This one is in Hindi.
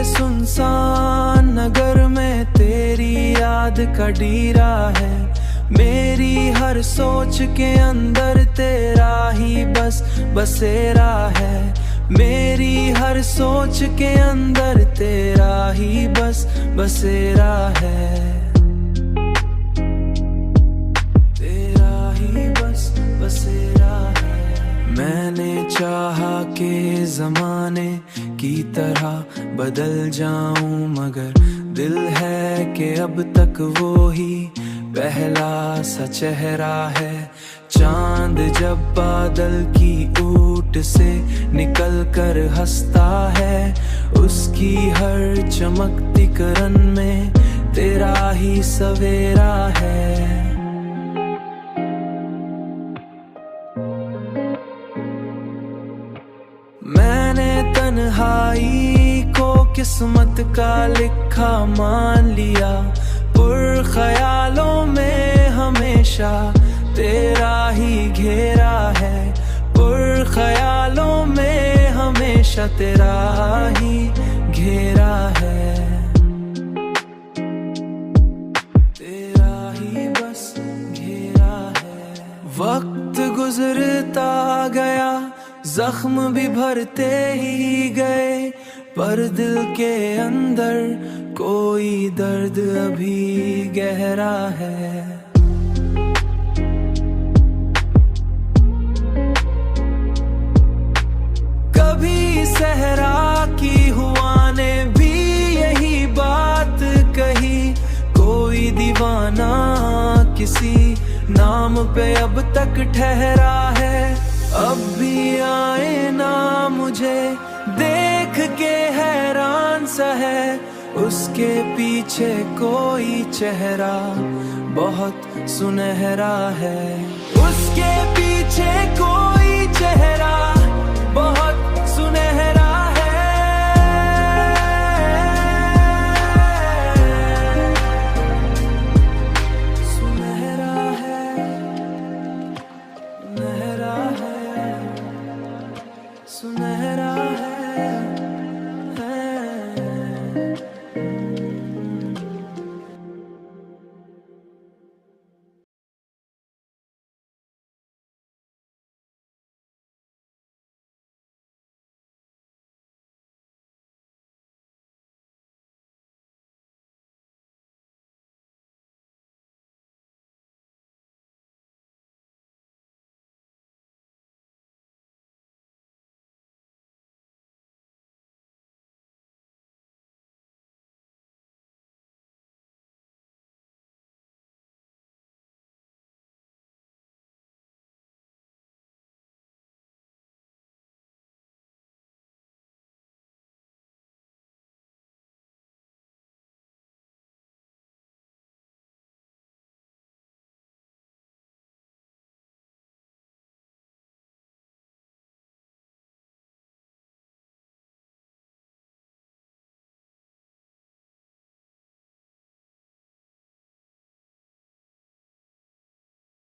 सुनसान नगर में तेरी याद का डीरा है। मेरी हर सोच के अंदर तेरा ही बस बसेरा है। मेरी हर सोच के अंदर तेरा ही बस बसेरा है। तेरा ही बस बसेरा है। मैंने चाहा कि ज़माने की तरह बदल जाऊं, मगर दिल है कि अब तक वो ही पहला सा चेहरा है। चांद जब बादल की ऊट से निकल कर हंसता है, उसकी हर चमकती किरण में तेरा ही सवेरा है। मैंने तन्हाई को किस्मत का लिखा मान लिया। ख्यालों में हमेशा तेरा ही घेरा है। ख्यालों में हमेशा तेरा ही घेरा है। तेरा ही बस घेरा है। वक्त गुजरता गया, जख्म भी भरते ही गए, पर दिल के अंदर कोई दर्द अभी गहरा है। कभी सहरा की हुआ ने भी यही बात कही, कोई दीवाना किसी नाम पे अब तक ठहरा है। अब भी आए ना मुझे देख के हैरान सा है, उसके पीछे कोई चेहरा बहुत सुनहरा है। उसके पीछे कोई चेहरा